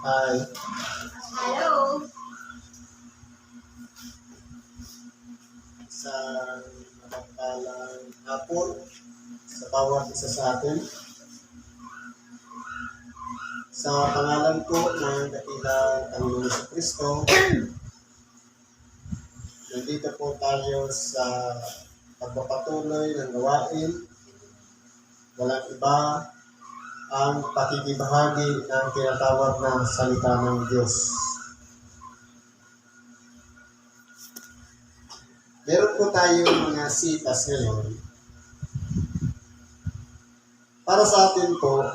Hi. Hello. Sa mapagpalang hapon sa bawat isa sa atin. Sa pangalan po ng dakilang Panginoon sa Kristo, nandito po tayo sa pagpapatuloy ng gawain. Walang iba ang pakikibahagi ng tinatawag na salita ng Diyos. Meron po tayong mga sitas ngayon. Para sa atin po,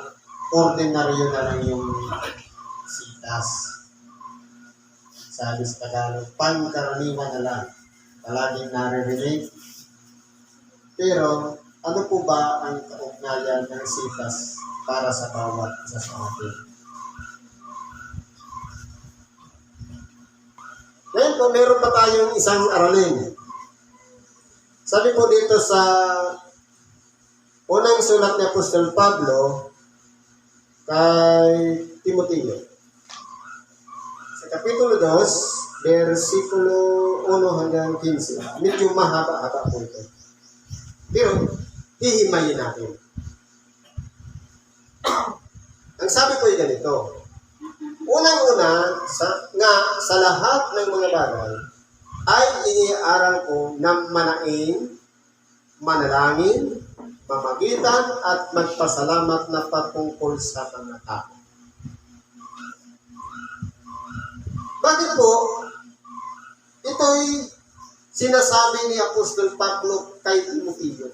ordinaryo na lang yung sitas. Sabi sa Tagalog, pangkaraniwan na lang. Palaging naririnig. Pero, ano po ba ang kaugnayan ng sitas para sa bawat isa sa atin? Ngayon po, meron pa tayong isang aralin. Sabi po dito sa unang sulat ni Apostol Pablo kay Timoteo. Sa Kapitulo 2, versikulo 1 hanggang 15. Medyo mahaba-haba po ito. Pero, hihimayin natin. Ang sabi ko ay ganito. Unang-una, sa lahat ng mga bagay, ay iniaral ko ng manaing, manalangin, mamagitan at magpasalamat na patungkol sa mga tao. Bakit po? Ito'y sinasabi ni Apostol Pablo kay Timoteo.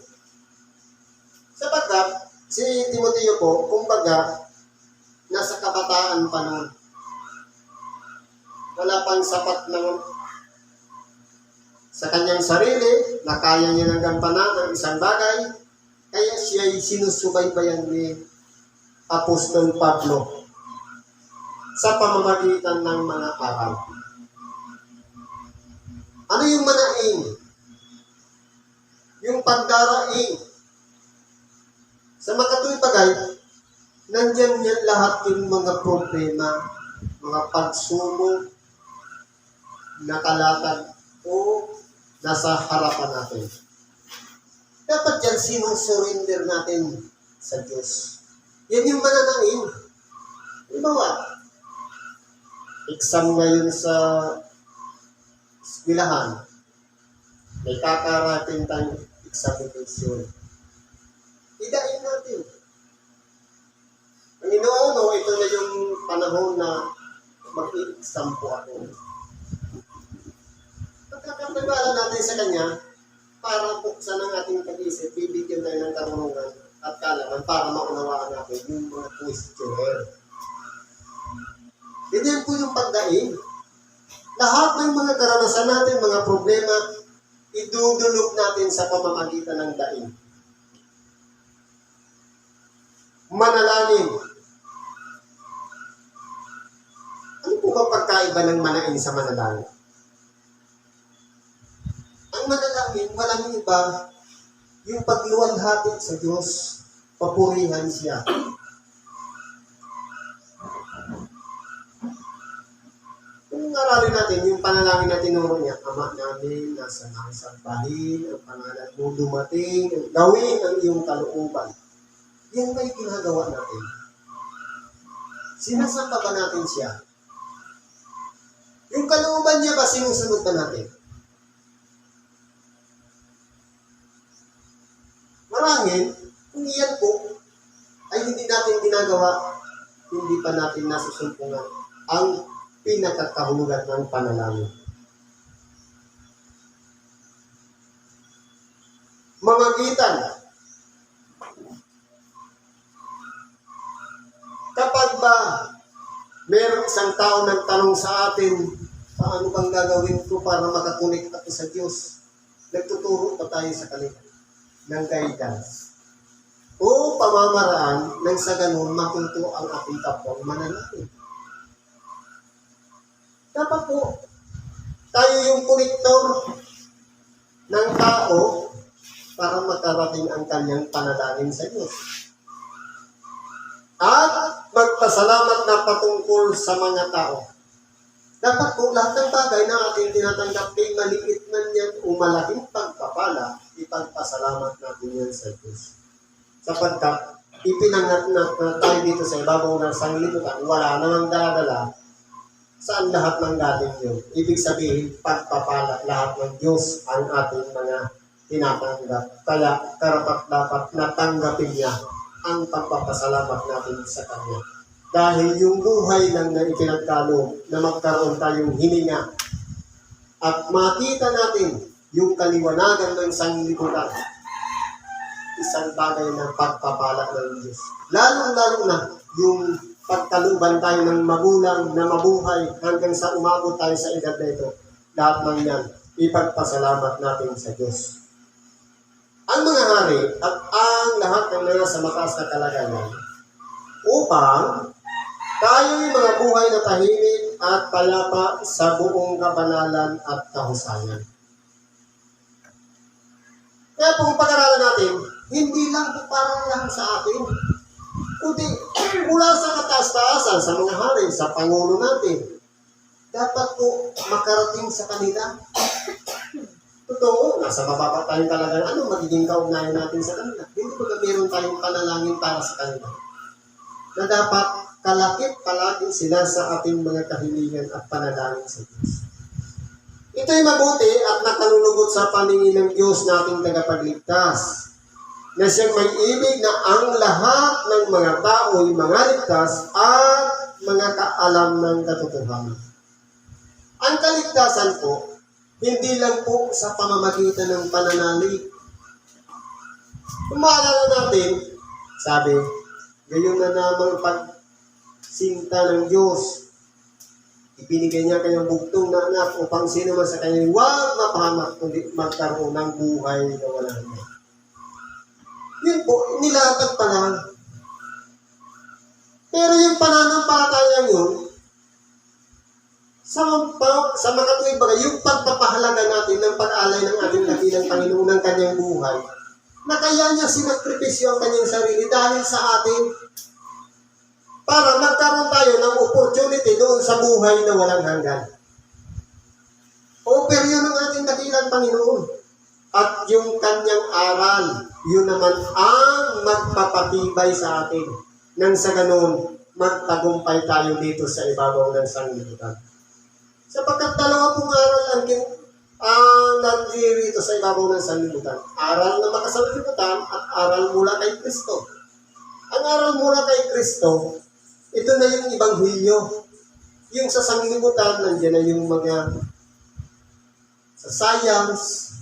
Sapagkat si Timoteo po, kumbaga, nasa kabataan pa noon. Wala pang sapat na sa kanyang sarili na kaya niya ng gampanan ng isang bagay, kaya siya'y sinusubaybayan ni Apostol Pablo sa pamamagitan ng mga aral. Ano yung manaing? Yung pagdaraing. Sa makatuwid bagay, nandiyan yan lahat yung mga problema, mga pagsubok, nakalatag o nasa harapan natin. Dapat yan sinusurrender natin sa Diyos. Yan yung mananain. Halimbawa, exam ngayon sa eskwelahan. May kakarating tayong examination. Idain natin. Panginoon, ito na yung panahon na mag-i-exam po ako. Pagkakapagwala natin sa Kanya, para buksan ang ating pag-isip, bibigyan tayo ng karunungan at kaalaman para maunawaan natin yung mga questionnaire. Ganyan po yung pagdaing. Lahat ng mga karanasan natin, mga problema, idudulog natin sa pamamagitan ng daing. Manalangin. Ano po ba pagkaiba ng manaing sa manalangin? Ang manalangin, walang iba, yung pagluwalhati sa Diyos, papurihan siya. Kung aralin natin, yung panalangin na tinuro niya, Ama namin, nasa nakasambahin, ang pangalan mo dumating, gawin ang iyong kalooban. Yan may ginagawa natin. Sinasamba ba natin siya? Yung kalooban niya ba, sinusunod ba natin? Marahil, kung iyan po, ay hindi natin ginagawa, hindi pa natin nasusumpungan ang pinakakahulugan ng panalangin. Mamagitan. Kapag ba mayroong isang tao nagtanong sa atin, paano bang gagawin ko para makakunik ako sa Diyos? Nagtuturo pa tayo sa kanila ng guidance o pamamaraan nang sa ganun matuto ang ating kapwang manalangin. Dapat po, tayo yung connector ng tao para makarating ang kanyang panalangin sa Diyos. pagpapasalamat na patungkol sa mga tao. Dapat po lahat ng bagay na ating tinatanggap ay maliit man yan o malaking pagpapala, ipagpasalamat natin yan sa Diyos. Sapagkat ipinangat na tayo dito sa ibabaw ng sanglibutan, wala namang dala-dala, saan lahat ng galing yun? Ibig sabihin, pagpapala lahat ng Diyos ang ating mga tinatanggap. Kaya karapat-dapat natanggapin niya ang pagpapasalamat natin sa Kanya. Dahil yung buhay lang na ipinagkaloob na magkaroon tayong hininga at makita natin yung kaliwanagan ng sanglibutan, isang bagay na pagpapala ng Diyos. Lalong-lalo na yung pagkaluban tayo ng magulang na mabuhay hanggang sa umabot tayo sa edad na ito. Lahat ng yan, ipagpasalamat natin sa Diyos. Ang mga hari at ang lahat ng nasa mataas na kalagayan upang tayo'y mga buhay na tahimik at payapa sa buong kabanalan at kahusayan. Kaya kung pag-aralan natin, hindi lang po parang lang sa atin, kundi mula sa kataas-taasan, sa mga hari, sa Pangulo natin, dapat po makarating sa kanila. Totoo, nasa baba tayo talaga, ano magiging kaugnayan natin sa kanila? Hindi ba meron tayong panalangin para sa kanila? Na dapat kalakip palagi sila sa ating mga kahilingan at panalangin sa Diyos. Ito'y mabuti at nakalulugod sa paningin ng Diyos na ating tagapagligtas, na siyang may ibig na ang lahat ng mga tao ay mga ligtas at mga kaalam ng katotohanan. Ang kaligtasan po, hindi lang po sa pamamagitan ng pananalig. Kung maalala natin, sabi, gayon na namang pagsinta ng Diyos, ibinigay niya kanyang bugtong na anak upang sino man sa kanya huwag mapahamak kundi magkaroon ng buhay na walang hanggan. Yun po, nilatag pa lang. Pero yung pananampalatayang yun, sa makatuwid bagay, yung pagpapahalaga natin ng pag-alay ng ating dakilang Panginoon ng kanyang buhay, na kaya niya sinakripisyo ang kanyang sarili dahil sa atin, para magkaroon tayo ng opportunity doon sa buhay na walang hanggan. Offer yun ng ating dakilang Panginoon. At yung kanyang aral, yun naman ang magpapatibay sa atin. Nang sa ganun, magtagumpay tayo dito sa ibabaw ng sanglibutan. Sapagkat dalawa pong aral ang nandirito sa ibabaw ng sanglibutan. Aral na makasanglibutan at aral mula kay Kristo. Ang aral mula kay Kristo, ito na yung Ebanghelyo. Yung sa sanglibutan, nandiyan na yung mga sa science,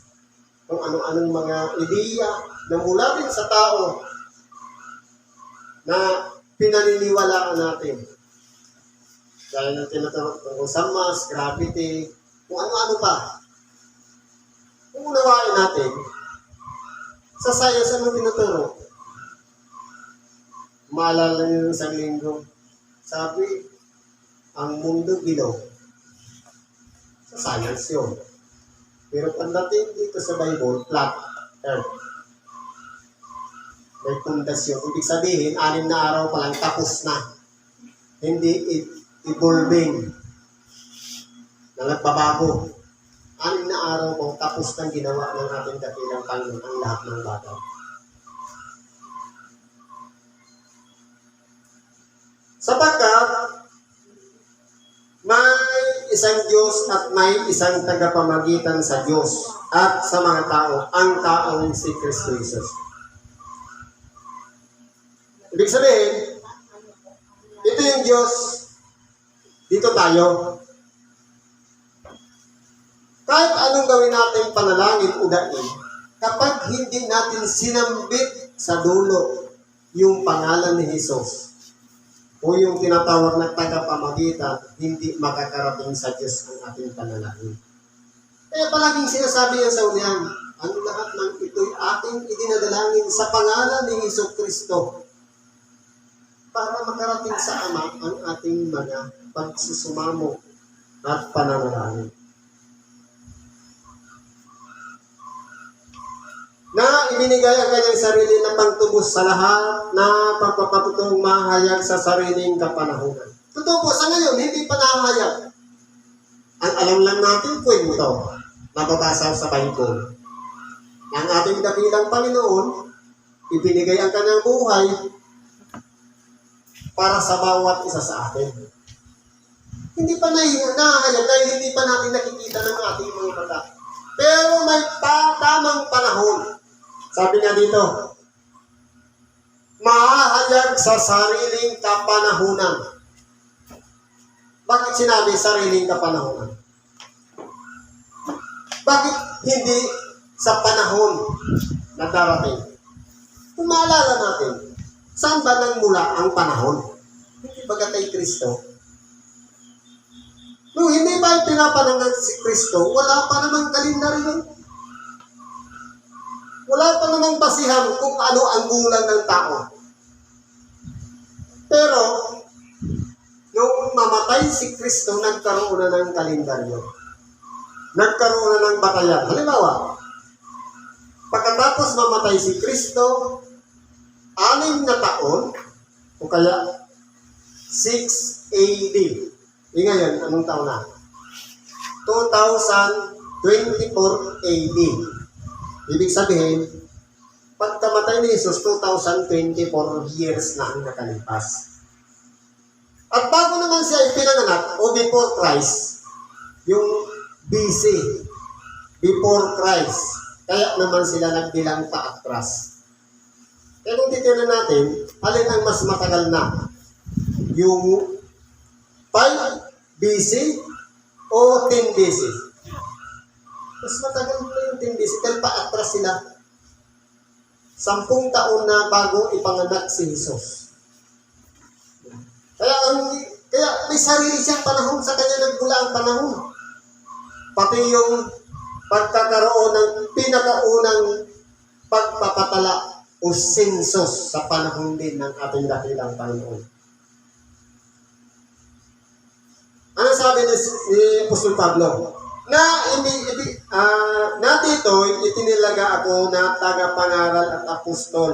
kung ano-anong mga ideya na mula din sa tao na pinaniniwalaan natin. Dahil ng tinatawag tungkol sa mass, gravity, kung ano-ano pa. Kung unawain natin, sa science, ano tinuturo? Maalala niyo ng isang linggo, sabi, ang mundo bilog. Sa science yun. Pero pagdating dito sa Bible, flat earth. May pundasyon. Ibig sabihin, 6 na araw pa lang tapos na. Hindi evolving na nagbabago. 6 na araw po, tapos nang ginawa ng ating dakilang Panginoon ang lahat ng bagay. Sapagkat may isang Diyos at may isang tagapamagitan sa Diyos at sa mga tao, ang taong si Kristo Jesus. Ibig sabihin, ito yung Diyos, dito tayo. Kahit anong gawin natin panalangin o daig, kapag hindi natin sinambit sa dulo yung pangalan ni Jesus, o yung tinatawag na tagapamagitan, hindi makakarating sa Diyos ang ating panalangin. Kaya palaging sinasabi yan sa ulihan, ang lahat ng ito'y ating idinadalangin sa pangalan ni Hesus Kristo para makarating sa Ama ang ating mga pagsusumamo at pananalangin. na ibinigay ang kanyang sarili na pangtubos sa lahat na pagpapatutong mahayag sa sariling kapanahunan. Totoo po, sa ngayon, hindi pa nahahayag. Ang alam lang natin, kwento, nababasa sa Bible. Ang ating dakilang Panginoon, ibinigay ang kanyang buhay para sa bawat isa sa atin. Hindi pa nahahayag dahil hindi pa natin nakikita ng ating mga mata. Pero may tamang panahon. Sabi nga dito, mahahayag sa sariling kapanahunan. Bakit sinabi sariling kapanahunan? Bakit hindi sa panahon na darating? Kung maalala natin, saan ba nagmula ang panahon? Hindi ba kay Kristo? Nung hindi ba pinapanangan si Kristo, wala pa namang kalendaryo. Wala pa namang basihan kung ano ang gulang ng tao. Pero, nung mamatay si Kristo, nagkaroon na ng kalendaryo. Nagkaroon na ng batayan. Halimbawa, pagkatapos mamatay si Kristo, 6 na taon, o kaya 6 AD. Ngayon, anong taon na? 2024 AD. Ibig sabihin, pagkamatay ni Jesus, 2024 years na ang nakalipas. At bago naman siya ipinanganak, o before Christ, yung BC, before Christ, kaya naman sila nagbilang paatras. Kaya kung titignan natin, alin ang mas matagal na? Yung 5 BC o 10 BC? Mas matagal na yung 10 BC dahil paatras sila. 10 taon na bago ipanganak si Jesus. Kaya may sarili siyang panahon, sa kanya nagmula ang panahon. Pati yung pagkakaroon ng pinakaunang pagpapatala o sensus sa panahon din ng ating dakilang Panginoon. Ano sabi ni Apostol Pablo? Na dito, itinilaga ako na tagapangaral at apostol.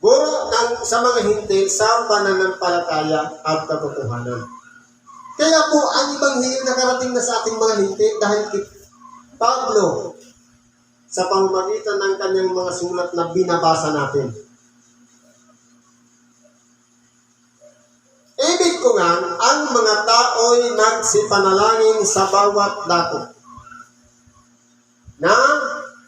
Guro sa mga hintil sa pananampalataya at katotohanan. Kaya po, ang Ebanghelyo nakarating na sa ating mga hintil dahil Pablo, sa pamamagitan ng kanyang mga sulat na binabasa natin. Ibig ko nga, ang mga tao'y nagsipanalangin sa bawat dako na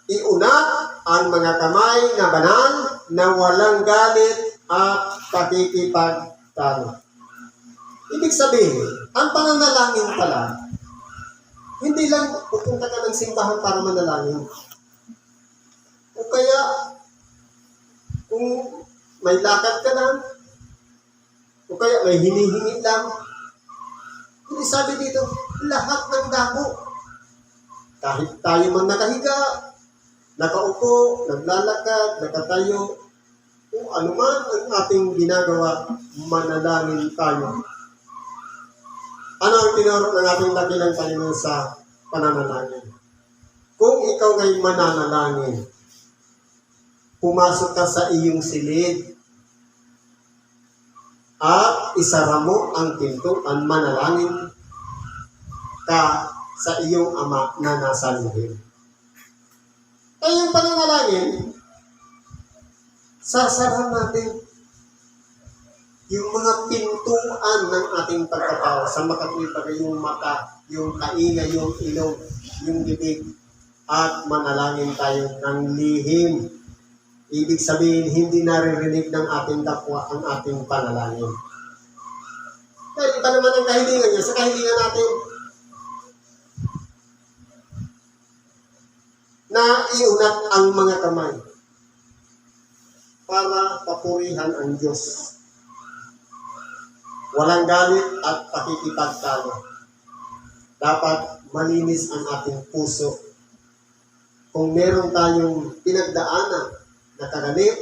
iunat ang mga kamay na banal na walang galit at pakikipagtalo. Ibig sabihin, ang pananalangin pala, hindi lang pupunta ka ng simbahan para manalangin. O kaya, kung may lakad ka lang, o kaya may hinihingi lang, hindi sabi dito, lahat ng dako. Kahit tayo man nakahiga, nakaupo, naglalakad, nakatayo, kung ano man ang ating ginagawa, manalangin tayo. Ano ang tinuro ng ating dakilang Panginoon sa pananalangin? Kung ikaw ngay mananalangin, pumasok ka sa iyong silid at isara mo ang pintuan, manalangin ka sa iyong Ama na nasa luhim. Ay yung pananalangin, sasara natin yung mga pintuan ng ating pagkatao sa makatwipag, yung mata, yung kaingay, yung ilong, yung bibig, at manalangin tayo ng lihim. Ibig sabihin, hindi naririnig ng ating kapwa ang ating panalangin. Dahil iba naman ang kahilingan niya sa kahilingan natin na iunat ang mga kamay para papurihan ang Diyos. Walang galit at pakikipagtalo. Dapat malinis ang ating puso. Kung meron tayong pinagdaanan na kagalit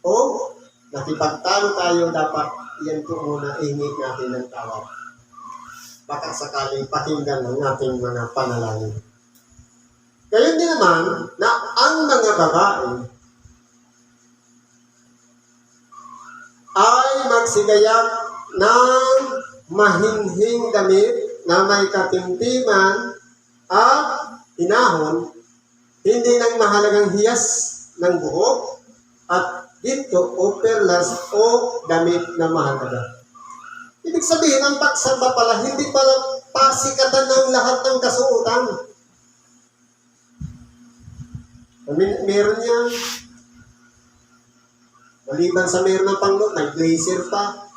o nakipagtalo tayo, dapat yan po muna ihingit natin ng tawad. Baka sakaling pakinggan ng ating mga panalangin. Gayon din naman na ang mga babae ay magsigayak ng mahinhing damit na may katimtiman at hinahon, hindi ng mahalagang hiyas ng buhok at ginto o perlas o damit na mahalaga. Ibig sabihin, ang pagsamba pala, hindi pala pasikatan ng lahat ng kasuotan. Meron yan. Maliban sa meron ng panglo, may blazer pa.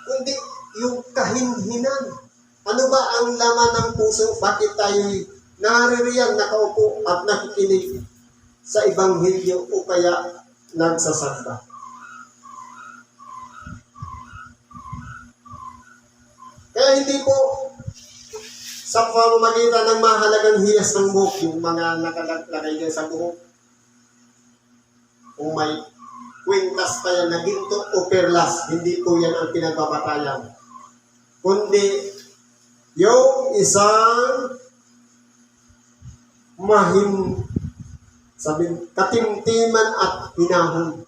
Kundi yung kahinhinan. Ano ba ang laman ng puso? Bakit tayo'y naririyan, nakaupo at nakikinig sa Ebanghelyo o kaya nagsasamba? Kaya hindi po sa pamamagitan ng mahalagang hiyas ng buhok, yung mga nakalagay din sa buhok, kung may kwintas pa yan na ginto o perlas, hindi po yan ang pinagbabatayan. Kundi yung isang katimtiman at hinahon.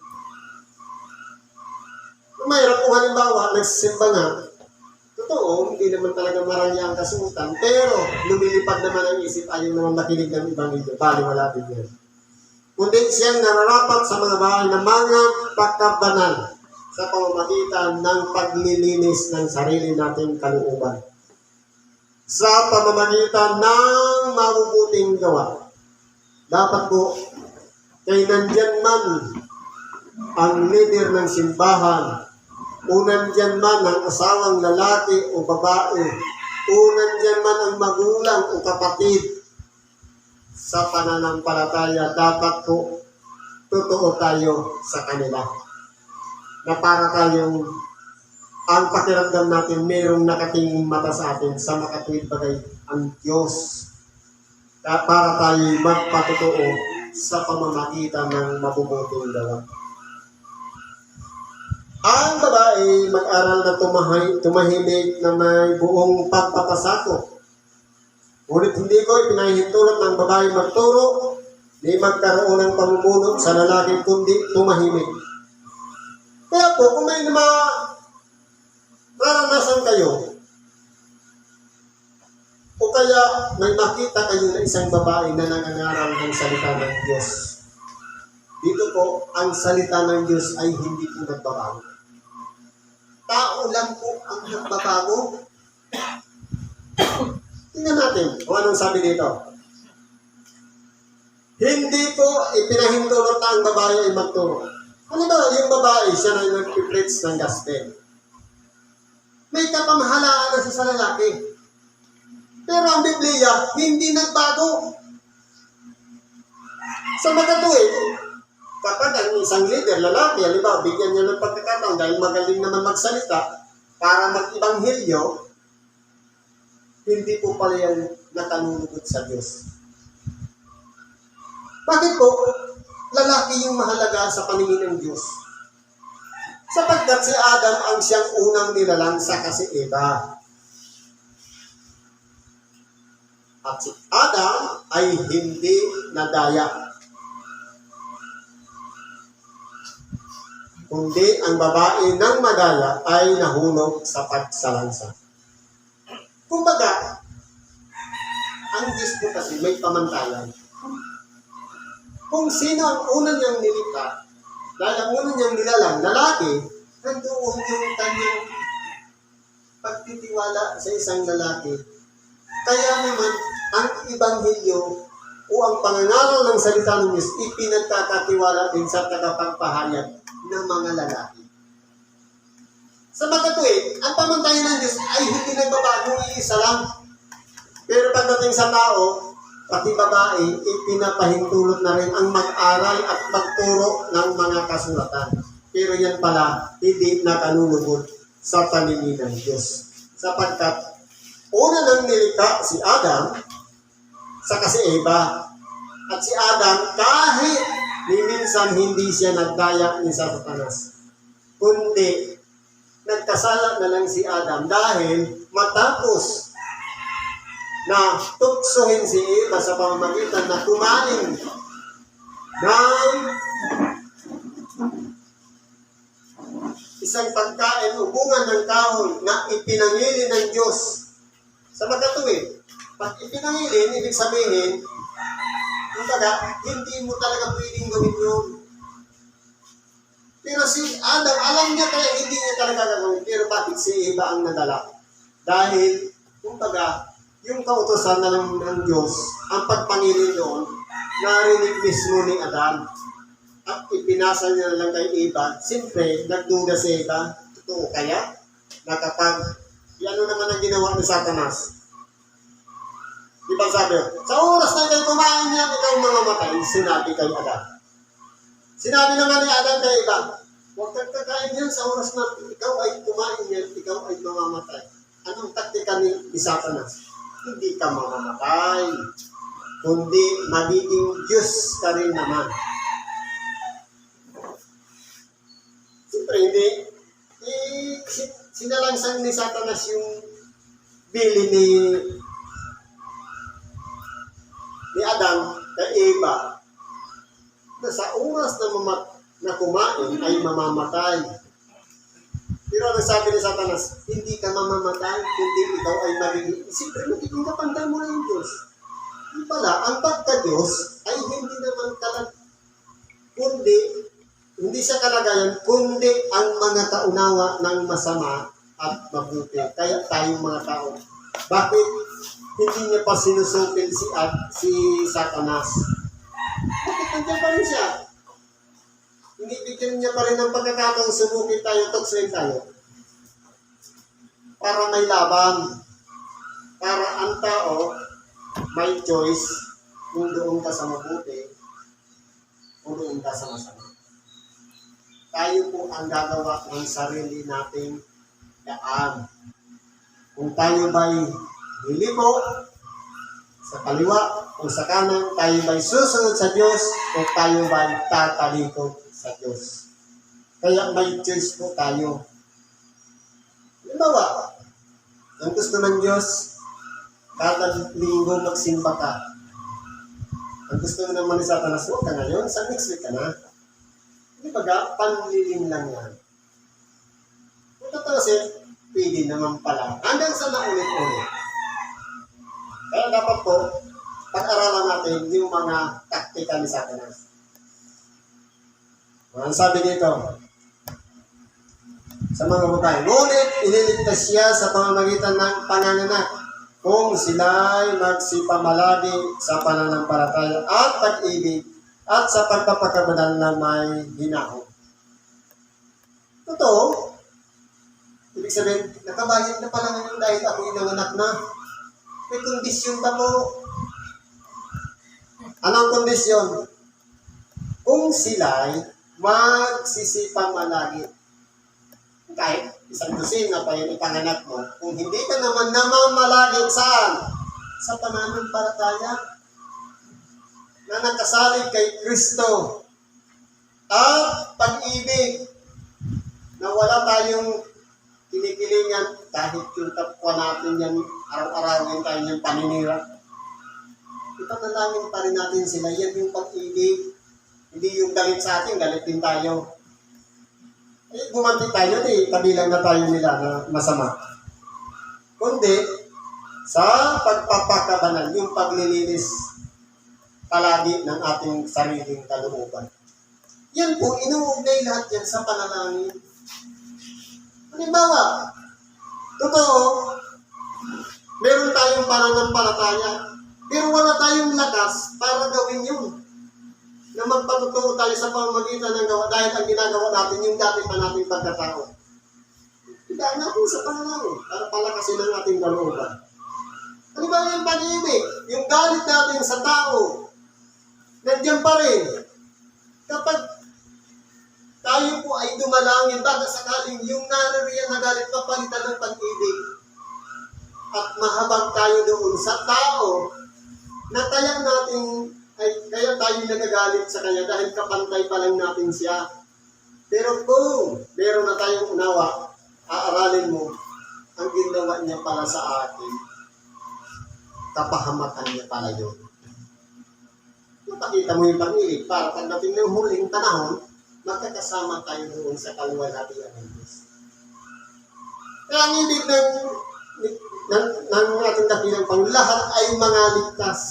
Mayroon po halimbawa, nagsisimba nga, totoo, hindi naman talaga marangya ang kasuotan, pero lumilipad naman ang isip, ayaw naman makinig ng ibang ito, bali wala din yan. Kundi siyang nararapat sa mga bahay ng mga pagkabanal sa pamamagitan ng paglilinis ng sarili nating kalooban. Sa pamamagitan ng mabubuting gawa. Dapat po, kay nandyan man ang leader ng simbahan, o nandyan man ang asawang lalaki o babae, o nandyan man ang magulang o kapatid, sa pananampalataya, dapat po totoo tayo sa kanila. Na para tayong ang pakiramdam natin, mayroong nakatingin mata sa atin sa makatuwid bagay ang Diyos. Para tayo magpatotoo sa pamamagitan ng mabubuting gawa. Ang babae mag-aral na tumahimik na may buong pagpapasako. Ngunit hindi ko ipinahintulot ng babae magturo, di magkaroon ng pamumuno sa lalaki kundi tumahimik. Kaya po, kung may naranasan kayo, o kaya may makita kayo na isang babae na nangangaral ng salita ng Diyos, dito po, ang salita ng Diyos ay hindi po nagbabago. Tao lang po ang nagbabago. Tingnan natin kung anong sabi dito. Hindi ko ipinahintulot na ang babae ay magturo. Ano ba, yung babae, siya na nag-preach ng gospel. May kapamahalaan na siya sa lalaki. Pero ang Biblia, hindi nagbago. Sa makatuwid, kapag ang isang leader, lalaki, halimbawa, bigyan niya ng pagkakataon dahil magaling naman magsalita para mag-ibanghelyo, hindi po pala yan nakalulugod sa Diyos. Bakit po? Lalaki yung mahalaga sa paningin ng Diyos. Sapagkat si Adam ang siyang unang nilalang sa si Eva. At si Adam ay hindi nadaya. Kundi ang babae ng madaya ay nahulog sa pagsalansa. Kumbaga, ang Diyos po kasi may pamantayan. Kung sino ang unang niyang nilikha, dahil ang unang niyang nilalang, lalaki, nandoon yung kanyang pagtitiwala sa isang lalaki. Kaya naman, ang Ebanghelyo o ang pangangaral ng salita ng Diyos, ipinagkakatiwala din sa tagapagpahayag ng mga lalaki. Sa makatuwid, ang pamantayan ng Diyos ay hindi nagbabago, iisa lang. Pero pagdating sa tao, pati babae, ipinapahintulot na rin ang mag-aral at magturo ng mga kasulatan. Pero yan pala, hindi nakalulugod sa paningin ng Diyos. Sapagkat, una nang nilikha si Adam, saka si Eva. At si Adam, kahit minsan hindi siya nagdaya ni Satanas, kundi nagkasala na lang si Adam dahil matapos na tuksohin si Eva sa pamamagitan na kumain ng isang pagkain o bunga ng kahoy na ipinangili ng Diyos sa magkatuwid. Pag ipinangili, ibig sabihin, kumbaga, hindi mo talaga pwedeng gawin yun. Pero si Adam, alam niya kaya hindi niya talaga gagawin. Pero bakit si Eva ang nadala? Dahil, kumbaga, yung kautosan na lang ng Diyos, ang pagpangilin doon, narinig mismo ni Adam. At ipinasa niya na lang kay Eva. Siyempre, nagduda si Eva. Totoo kaya? Na kapag, ano naman ang ginawa ni Satanas? Di ba sabi, sa oras na kayo kumain niya, ikaw mamamatay, sinabi kay Adam. Sinabi naman ni Adam kay Eva, huwag kang kakain yan sa oras na ikaw ay kumain yan, ikaw ay mamamatay. Anong taktika ni Satanas? Hindi ka mamamatay, kundi magiging Diyos ka rin naman. Siyempre, hindi. Sinalangsang ni Satanas yung bili ni Adam kay Eva na sa oras na kumain ay mamamatay. Pero ang sabi ni Satanas, hindi ka mamamatay, kundi ikaw ay magiging, siyempre magiging kapantay mo na yung Diyos. Yung pala, ang pagka-Diyos ay hindi naman hindi sa kalagayan, kundi ang mga kaunawa ng masama at mabuti. Kaya tayong mga tao. Bakit hindi niya pa sinusupil si Satanas? Bakit nandiyan pa rin siya? Hindi bigyan niya pa rin ng pagkakataong subukin tayo, tuksoin tayo. Para may laban. Para ang tao may choice kung doon ka sa mabuti o doon ka sa masama. Tayo po ang gagawa ng sarili nating daan. Kung tayo ba'y lilibo sa kaliwa o sa kanan, tayo ba'y susunod sa Diyos o tayo ba'y tatalikod sa Diyos. Kaya may choice po tayo. Halimbawa, ang gusto ng Diyos, kada linggo magsimba ka. Ang gusto naman ni Satanas, huwag ka ngayon, sa next week ka na. Hindi baga, panlilim lang yan. Kung tatawasin, pwede naman pala. Hanggang sa naulit-ulit. Kaya dapat po, pag-aralan natin yung mga taktika ni Satanas. Ang sabi dito, sa mga babae, ngunit iniligtas siya sa pamamagitan ng panganganak kung sila'y magsipamalagi sa pananampalataya at pag-ibig at sa pagpapakabanal na may ginao. Totoo. Ibig sabihin, nakabayad na pala ngayon dahil ako'y nanganak na. May kondisyon ba po? Anong kondisyon? Kung sila'y magsisipamalagi. Kahit isang dosina pa yung ipanganak mo, kung hindi ka naman namamalagi saan? Sa pananampalataya na nakasalig kay Kristo at pag-ibig na wala tayong kinikilingan kahit yung kapwa natin yan araw-arawin tayo yung paninira. Ipanalangin pa rin natin sila. Yan yung pag-ibig. Hindi yung galit sa atin, galit din tayo. Eh, gumanti tayo, kabilang na tayo nila na masama. Kundi, sa pagpapakabanal, yung paglilinis palagi ng ating sariling kalooban. Yan po, inuugnay lahat yan sa panalangin. Halimbawa, totoo, meron tayong pananampalataya, pero wala tayong lakas para gawin yun. Na magpatutuo tayo sa pamamagitan ng gawa dahil ang ginagawa natin yung dati pa nating pagkatao. Hidaan natin sa panalangin para palakasin ang ating kalooban. Halimbawa yung pag-ibig, yung galit natin sa tao, nandiyan pa rin. Kapag tayo po ay dumalangin, baka sakaling yung naririyan na galit papalitan ng pag-ibig at mahabag tayo doon sa tao na kaya tayo nagagalit sa kanya dahil kapantay pa lang natin siya. Pero kung meron na tayong unawa, aaralin mo ang ginawa niya para sa atin. Kapahamatan niya pala yun. Napakita mo yung pag-ibig para pagdating ng huling panahon, magkakasama tayo doon sa kaluwalhatian ng Diyos. Kaya ang ibig ng ating dakilang panglahat ay mga ligtas.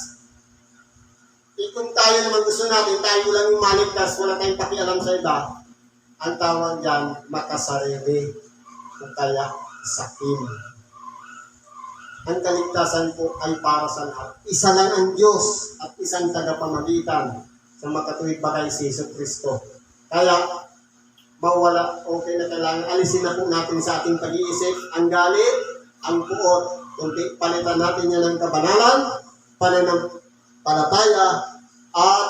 Kung tayo naman gusto natin, tayo lang yung maligtas, wala tayong pakialam sa iba, ang tawag dyan, makasarili, o kaya sakim. Ang kaligtasan po ay para sa lahat. Isa lang ang Diyos at isang tagapamagitan sa makatuwid bagay si Jesu Kristo. Kaya, mawala, okay na kailangan, alisin na po natin sa ating pag-iisip ang galit, ang puot, kundi palitan natin yan ng kabanalan, pananampalataya, at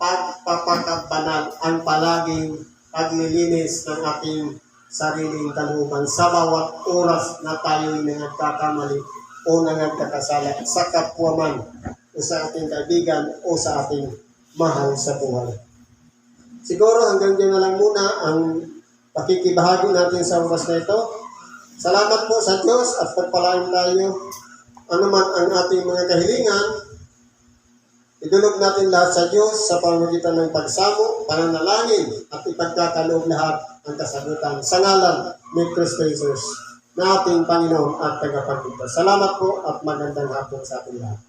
pagpapakabanal ang palaging paglilinis ng ating sariling kalooban sa bawat oras na tayo'y nagkakamali o nagkakasala sa kapwa man o sa ating kaibigan o sa ating mahal sa buhay. Siguro hanggang dyan na lang muna ang pakikibahagi natin sa oras na ito. Salamat po sa Diyos at pagpalain tayo. Ano man ang ating mga kahilingan, idulog natin lahat sa Diyos sa pamamagitan ng pagsamo, pananalangin at ipagkakaloob lahat ang kasagutan sa ngalan ni Kristo Jesus na ating Panginoon at tagapagligtas. Salamat po at magandang hapon sa ating lahat.